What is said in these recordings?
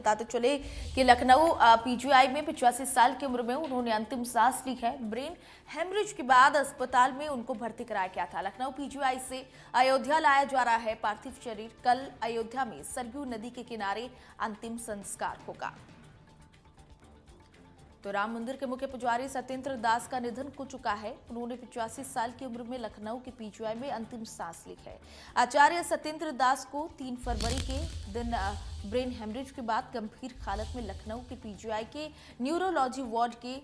बताते चले कि लखनऊ पीजीआई में 85 साल की उम्र में उन्होंने अंतिम सांस ली है। ब्रेन हेमरेज के बाद अस्पताल में उनको भर्ती कराया गया था। लखनऊ पीजीआई से अयोध्या लाया जा रहा है पार्थिव शरीर। कल अयोध्या में सरयू नदी के किनारे अंतिम संस्कार होगा। तो राम मंदिर के मुख्य पुजारी सत्येंद्र दास का निधन हो चुका है। उन्होंने 85 साल की उम्र में लखनऊ के पीजीआई में अंतिम सांस ली है। आचार्य सत्येंद्र दास को 3 फरवरी के दिन ब्रेन हेमरेज के बाद गंभीर हालत में लखनऊ के पीजीआई के न्यूरोलॉजी वार्ड के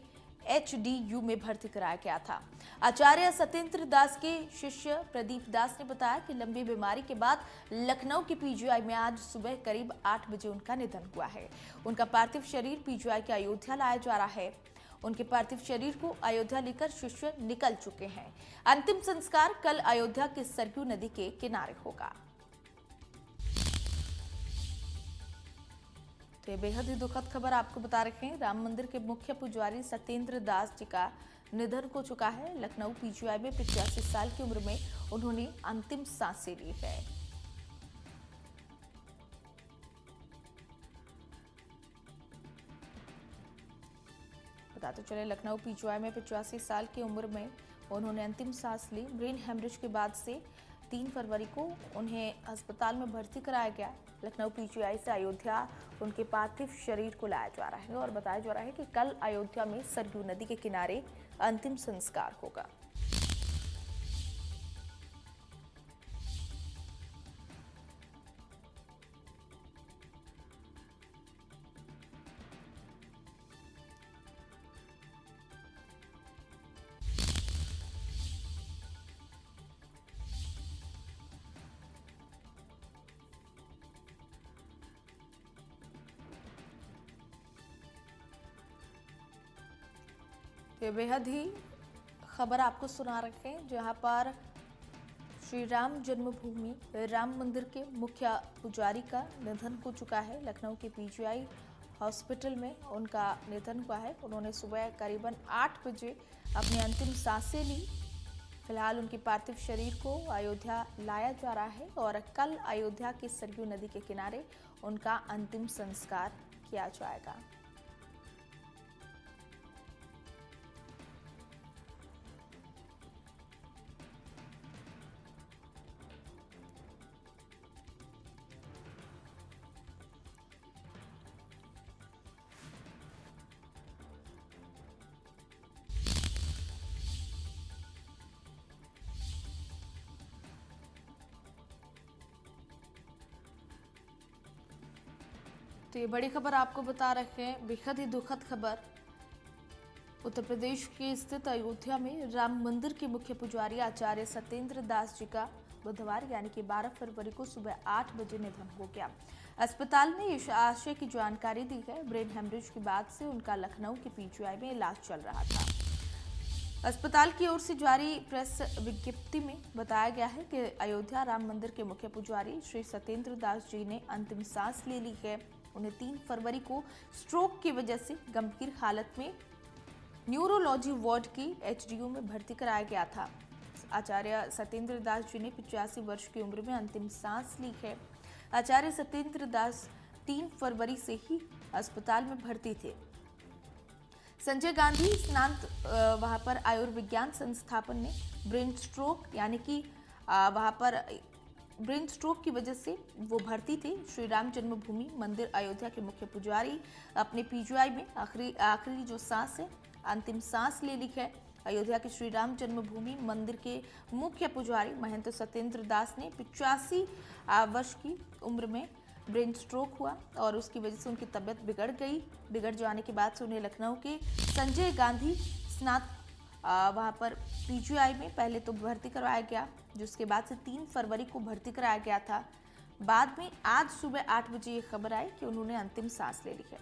एचडीयू में भर्ती कराया गया था। आचार्य सत्येंद्र दास के शिष्य प्रदीप दास ने बताया कि लंबी बीमारी के बाद लखनऊ के पीजीआई में आज सुबह करीब 8 बजे उनका निधन हुआ है। उनका पार्थिव शरीर पीजीआई के अयोध्या लाया जा रहा है। उनके पार्थिव शरीर को अयोध्या लेकर शिष्य निकल चुके हैं। अंतिम संस्कार कल अयोध्या के सरयू नदी के किनारे होगा। तो ये बेहद ही दुखद खबर आपको बता रखे हैं। राम मंदिर के मुख्य पुजारी सत्येंद्र दास जी का निधन हो चुका है। लखनऊ पीजीआई में 85 साल की उम्र में उन्होंने अंतिम सांसें ली है। बताते चले लखनऊ पीजीआई में 85 साल की उम्र में उन्होंने अंतिम सांस ली। ब्रेन हेमरेज के बाद से 3 फरवरी को उन्हें अस्पताल में भर्ती कराया गया। लखनऊ पीजीआई से अयोध्या उनके पार्थिव शरीर को लाया जा रहा है और बताया जा रहा है कि कल अयोध्या में सरयू नदी के किनारे अंतिम संस्कार होगा। ये बेहद ही खबर आपको सुना रखे हैं, जहां पर श्री राम जन्मभूमि राम मंदिर के मुख्य पुजारी का निधन हो चुका है। लखनऊ के पीजीआई हॉस्पिटल में उनका निधन हुआ है। उन्होंने सुबह करीबन 8 बजे अपनी अंतिम सांसें ली। फिलहाल उनके पार्थिव शरीर को अयोध्या लाया जा रहा है और कल अयोध्या के सरयू नदी के किनारे उनका अंतिम संस्कार किया जाएगा। तो ये बड़ी खबर आपको बता रखे हैं, बेहद ही दुखद खबर। उत्तर प्रदेश के स्थित अयोध्या में राम मंदिर के मुख्य पुजारी आचार्य सत्येंद्र दास जी का बुधवार यानी कि 12 फरवरी को सुबह 8 बजे निधन हो गया। अस्पताल में इस आशय की जानकारी दी है। ब्रेन हेमरेज के बाद से उनका लखनऊ के पीजीआई में इलाज चल रहा था। अस्पताल की ओर से जारी प्रेस विज्ञप्ति में बताया गया है कि अयोध्या राम मंदिर के मुख्य पुजारी श्री सत्येंद्र दास जी ने अंतिम सांस ले ली है। उन्हें 3 फरवरी को स्ट्रोक की वजह से गंभीर हालत में न्यूरोलॉजी वार्ड की एचडीयू में भर्ती कराया गया था। आचार्य सत्येंद्र दास जी ने 85 वर्ष की उम्र में अंतिम सांस ली है। आचार्य सत्येंद्र दास 3 फरवरी से ही अस्पताल में भर्ती थे। संजय गांधी स्नात वहां पर आयुर्विज्ञान संस्थापन ने ब्रेन स्ट्रोक यानी कि वहां पर ब्रेन स्ट्रोक की वजह से वो भर्ती थे। श्री राम जन्मभूमि मंदिर अयोध्या के मुख्य पुजारी अपने पीजीआई में आखिरी जो सांस है अंतिम सांस ले ली है। अयोध्या के श्री राम जन्मभूमि मंदिर के मुख्य पुजारी महंत सत्येंद्र दास ने 85 वर्ष की उम्र में ब्रेन स्ट्रोक हुआ और उसकी वजह से उनकी तबीयत बिगड़ जाने के बाद से उन्हें लखनऊ के संजय गांधी स्नात वहां पर पीजीआई में पहले तो भर्ती करवाया गया, जिसके बाद से 3 फरवरी को भर्ती कराया गया था। बाद में आज सुबह 8 बजे ये खबर आई कि उन्होंने अंतिम सांस ले ली है।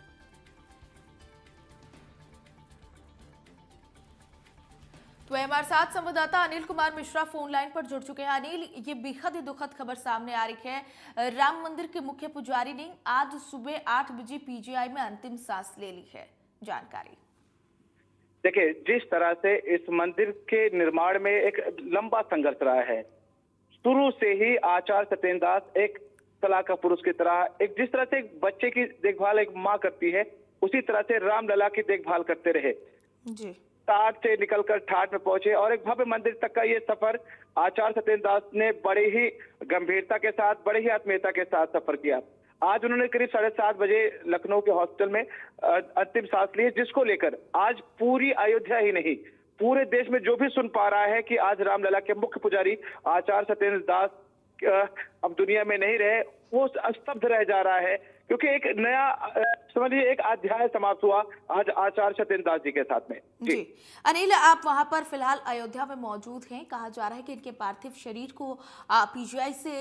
तो हमारे साथ संवाददाता अनिल कुमार मिश्रा फोन लाइन पर जुड़ चुके हैं। अनिल, ये बेहद ही दुखद खबर सामने आ रही है। राम मंदिर के मुख्य पुजारी ने आज सुबह 8 बजे पीजीआई में अंतिम सांस ले ली है, जानकारी। देखिए, जिस तरह से इस मंदिर के निर्माण में एक लंबा संघर्ष रहा है, शुरू से ही आचार्य सत्येंद्र दास एक सलाह का पुरुष की तरह, एक जिस तरह से एक बच्चे की देखभाल एक माँ करती है, उसी तरह से रामलला की देखभाल करते रहे। जी। टाट से निकलकर ठाट में पहुंचे और एक भव्य मंदिर तक का ये सफर आचार्य सत्येंद्र दास ने बड़े ही गंभीरता के साथ, बड़े ही आत्मीयता के साथ सफर किया। आज उन्होंने करीब 7:30 बजे लखनऊ के हॉस्पिटल में अंतिम सांस ली, जिसको लेकर आज पूरी अयोध्या ही नहीं, पूरे देश में जो भी सुन पा रहा है कि आज रामलला के मुख्य पुजारी आचार्य सत्येंद्र दास अब दुनिया में नहीं रहे, वो स्तब्ध रह जा रहा है, क्योंकि एक नया समझिए एक अध्याय समाप्त हुआ आज आचार्य सत्येंद्र दास जी के साथ में। जी अनिल, आप वहां पर फिलहाल अयोध्या में मौजूद हैं। कहा जा रहा है कि इनके पार्थिव शरीर को पीजीआई से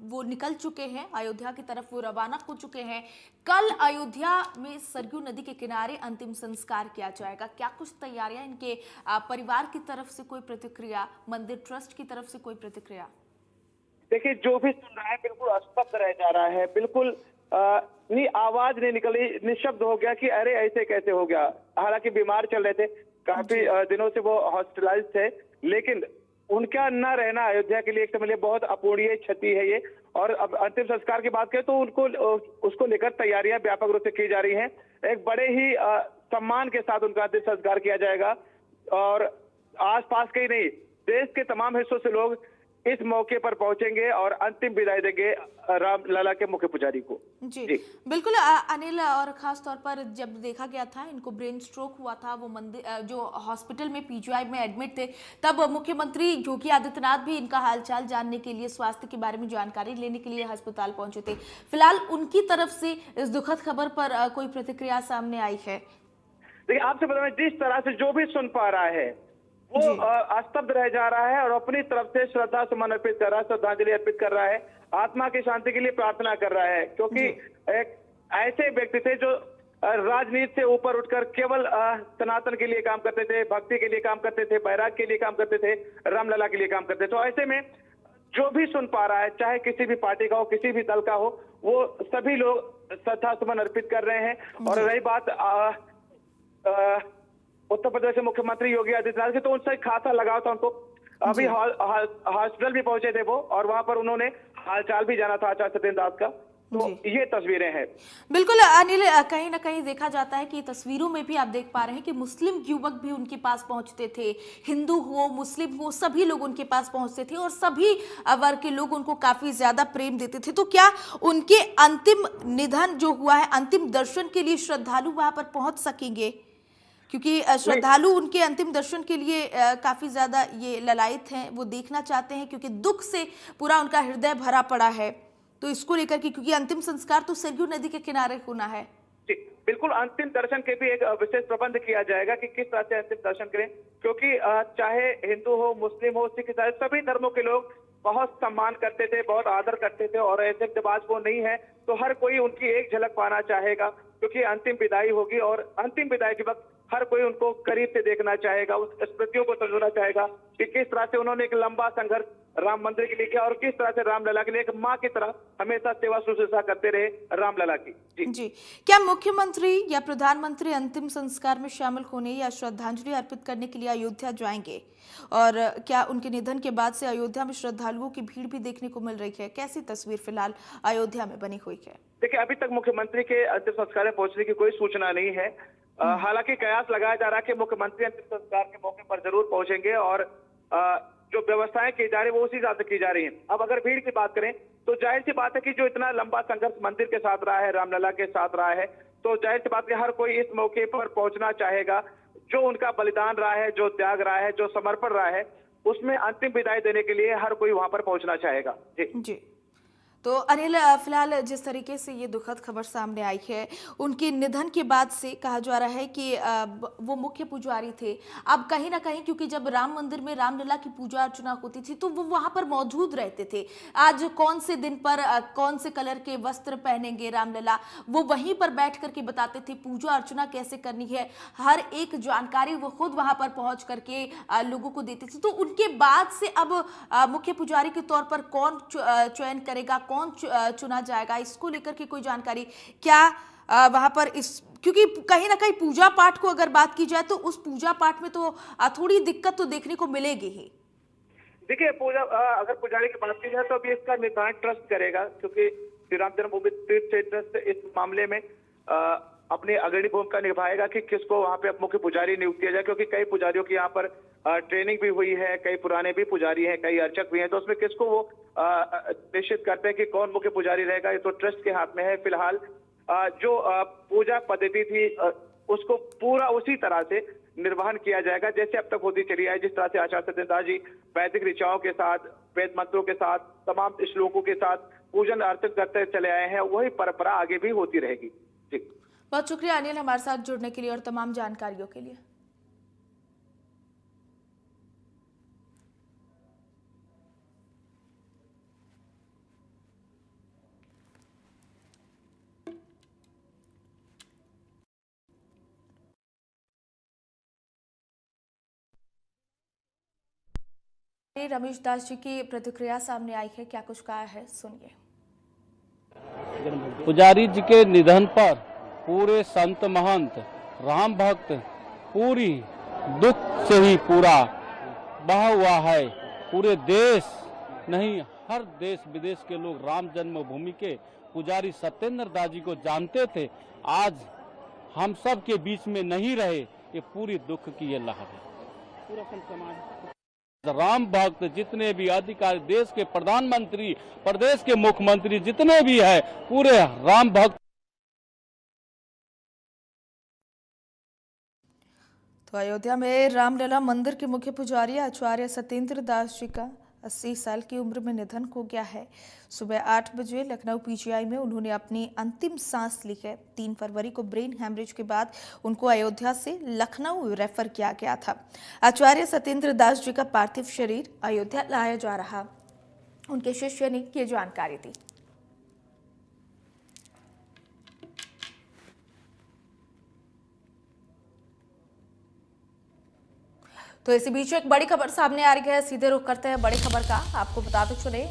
वो निकल चुके हैं, अयोध्या की तरफ वो रवाना हो चुके हैं। कल अयोध्या में सरयू नदी के किनारे अंतिम संस्कार किया जाएगा। क्या कुछ तैयारियां इनके परिवार की तरफ से, कोई प्रतिक्रिया, मंदिर ट्रस्ट की तरफ से कोई प्रतिक्रिया? देखिए, जो भी सुन रहा है बिल्कुल स्तब्ध रह जा रहा है, बिल्कुल नहीं आवाज नहीं निकली, निशब्द हो गया कि अरे ऐसे कैसे हो गया। हालांकि बीमार चल रहे थे, काफी दिनों से वो हॉस्पिटलाइज थे, लेकिन उनका न रहना अयोध्या के लिए एक समझ बहुत अपूरणीय क्षति है ये। और अब अंतिम संस्कार की बात करें तो उनको उसको लेकर तैयारियां व्यापक रूप से की जा रही हैं। एक बड़े ही सम्मान के साथ उनका अंतिम संस्कार किया जाएगा और आसपास के ही नहीं, देश के तमाम हिस्सों से लोग इस मौके पर पहुंचेंगे और अंतिम विदाई देंगे रामलला के मुख्य पुजारी को। जी बिल्कुल अनिल, और खास तौर पर जब देखा गया था इनको ब्रेन स्ट्रोक हुआ था, वो मंदिर जो हॉस्पिटल में पीजीआई में एडमिट थे, तब मुख्यमंत्री योगी आदित्यनाथ भी इनका हालचाल जानने के लिए, स्वास्थ्य के बारे में जानकारी लेने के लिए अस्पताल पहुंचे थे। फिलहाल उनकी तरफ से इस दुखद खबर पर कोई प्रतिक्रिया सामने आई है? देखिए, आपसे बताऊं, जिस तरह से जो भी सुन पा रहा है वो स्तब्ध रह जा रहा है और अपनी तरफ से श्रद्धा सुमन अर्पित कर रहा है, श्रद्धांजलि अर्पित कर रहा है, आत्मा की शांति के लिए प्रार्थना कर रहा है। क्योंकि एक ऐसे व्यक्ति थे जो राजनीति से ऊपर उठकर केवल सनातन के लिए काम करते थे, भक्ति के लिए काम करते थे, बैराग के लिए काम करते थे, रामलला के लिए काम करते थे। तो ऐसे में जो भी सुन पा रहा है, चाहे किसी भी पार्टी का हो, किसी भी दल का हो, वो सभी लोग श्रद्धा सुमन अर्पित कर रहे हैं। और रही बात उत्तर प्रदेश के मुख्यमंत्री योगी आदित्यनाथ की, तो उनसे खासा लगाव था उनको। अभी हॉस्पिटल भी पहुंचे थे वो और वहां पर उन्होंने हालचाल भी जाना था आचार्य सत्येंद्र दास का। तो ये तस्वीरें हैं। बिल्कुल अनिल, कहीं ना कहीं देखा जाता है कि तस्वीरों में भी आप देख पा रहे हैं कि मुस्लिम युवक भी उनके पास पहुंचते थे, हिंदू हो, मुस्लिम हो, सभी लोग उनके पास पहुंचते थे और सभी वर्ग के लोग उनको काफी ज्यादा प्रेम देते थे। तो क्या उनके अंतिम निधन जो हुआ है, अंतिम दर्शन के लिए श्रद्धालु वहां पर पहुंच सकेंगे? क्योंकि श्रद्धालु उनके अंतिम दर्शन के लिए काफी ज्यादा ये ललायित हैं, वो देखना चाहते हैं, क्योंकि दुख से पूरा उनका हृदय भरा पड़ा है। तो इसको लेकर के, क्योंकि अंतिम संस्कार तो सरयू नदी के किनारे होना है। जी बिल्कुल, अंतिम दर्शन के भी एक विशेष प्रबंध किया जाएगा कि किस तरह से अंतिम दर्शन करें, क्योंकि चाहे हिंदू हो, मुस्लिम हो, सिख ईसाई, सभी धर्मों के लोग बहुत सम्मान करते थे, बहुत आदर करते थे। और ऐसे जब आज वो नहीं है तो हर कोई उनकी एक झलक पाना चाहेगा, क्योंकि अंतिम विदाई होगी और अंतिम विदाई के वक्त हर कोई उनको करीब से देखना चाहेगा, उस स्मृतियों को संजोना चाहेगा कि किस तरह से उन्होंने एक लंबा संघर्ष राम मंदिर के लिए किया और किस तरह से रामलला के लिए एक माँ की तरह हमेशा सेवा शुश्रूषा करते रहे रामलला की। जी क्या मुख्यमंत्री या प्रधानमंत्री अंतिम संस्कार में शामिल होने या श्रद्धांजलि अर्पित करने के लिए अयोध्या जाएंगे? और क्या उनके निधन के बाद से अयोध्या में श्रद्धालुओं की भीड़ भी देखने को मिल रही है? कैसी तस्वीर फिलहाल अयोध्या में बनी हुई है? देखिए, अभी तक मुख्यमंत्री के अंतिम संस्कार में पहुंचने की कोई सूचना नहीं है। हालांकि कयास लगाया जा रहा है कि मुख्यमंत्री अंतिम संस्कार के मौके पर जरूर पहुंचेंगे और जो व्यवस्थाएं की जा रही है वो उसी हिसाब से की जा रही हैं। अब अगर भीड़ की बात करें तो जाहिर सी बात है कि जो इतना लंबा संघर्ष मंदिर के साथ रहा है, रामलला के साथ रहा है, तो जाहिर सी बात है हर कोई इस मौके पर पहुंचना चाहेगा। जो उनका बलिदान रहा है, जो त्याग रहा है, जो समर्पण रहा है, उसमें अंतिम विदाई देने के लिए हर कोई वहां पर पहुंचना चाहेगा। जी तो अनिल, फिलहाल जिस तरीके से ये दुखद खबर सामने आई है, उनके निधन के बाद से कहा जा रहा है कि वो मुख्य पुजारी थे। अब कहीं ना कहीं, क्योंकि जब राम मंदिर में रामलला की पूजा अर्चना होती थी तो वो वहां पर मौजूद रहते थे। आज कौन से दिन पर कौन से कलर के वस्त्र पहनेंगे रामलला, वो वहीं पर बैठ करके बताते थे। पूजा अर्चना कैसे करनी है, हर एक जानकारी वो खुद वहां पर पहुंच करके लोगों को देते थे। तो उनके बाद से अब मुख्य पुजारी के तौर पर कौन चयन करेगा, कौन चुना जाएगा, इसको लेकर के कोई जानकारी क्या वहां पर क्योंकि कहीं ना कहीं पूजा पाठ को अगर बात की जाए तो उस पूजा पाठ में तो थोड़ी दिक्कत तो देखने को मिलेगी ही। देखिए पूजा अगर पुजारी की बात की जाए तो अभी इसका निर्धारण ट्रस्ट करेगा, क्योंकि श्री राम जन्मभूमि तीर्थ क्षेत्र ट्रस्ट इस मामले में अपनी अग्रणी भूमिका निभाएगा कि किसको वहां पे मुख्य पुजारी नियुक्त किया जाए, क्योंकि कई पुजारियों की यहाँ पर ट्रेनिंग भी हुई है, कई पुराने भी पुजारी हैं, कई अर्चक भी हैं, तो उसमें किसको वो निश्चित करते हैं कि कौन मुख्य पुजारी रहेगा, ये तो ट्रस्ट के हाथ में है। फिलहाल जो पूजा पद्धति थी उसको पूरा उसी तरह से निर्वहन किया जाएगा जैसे अब तक होती चली आई। जिस तरह से आचार्य सत्येंद्र दास जी वैदिक ऋचाओं के साथ, वेद मंत्रों के साथ, तमाम श्लोकों के साथ पूजन अर्चन करते चले आए हैं, वही परंपरा आगे भी होती रहेगी। जी, बहुत शुक्रिया अनिल हमारे साथ जुड़ने के लिए और तमाम जानकारियों के लिए। रमेश दास जी की प्रतिक्रिया सामने आई है, क्या कुछ कहा है सुनिए। पुजारी जी के निधन पर पूरे संत महंत राम भक्त पूरी दुख से ही पूरा बहा हुआ है। पूरे देश नहीं, हर देश विदेश के लोग राम जन्मभूमि के पुजारी सत्येंद्र दास जी को जानते थे। आज हम सब के बीच में नहीं रहे, ये पूरी दुख की ये लहर है। पूरा संत समाज राम भक्त जितने भी अधिकारी, देश के प्रधानमंत्री, प्रदेश के मुख्यमंत्री जितने भी है, पूरे राम भक्त। तो अयोध्या में रामलला मंदिर के मुख्य पुजारी आचार्य सत्येंद्र दास जी का 80 साल की उम्र में निधन हो गया है। सुबह 8 बजे लखनऊ पीजीआई में उन्होंने अपनी अंतिम सांस ली है। 3 फरवरी को ब्रेन हैमरेज के बाद उनको अयोध्या से लखनऊ रेफर किया गया था। आचार्य सत्येंद्र दास जी का पार्थिव शरीर अयोध्या लाया जा रहा, उनके शिष्य ने ये जानकारी दी। तो इसी बीच एक बड़ी खबर सामने आ रही है, सीधे रुख करते हैं बड़ी खबर का। आपको बताते चले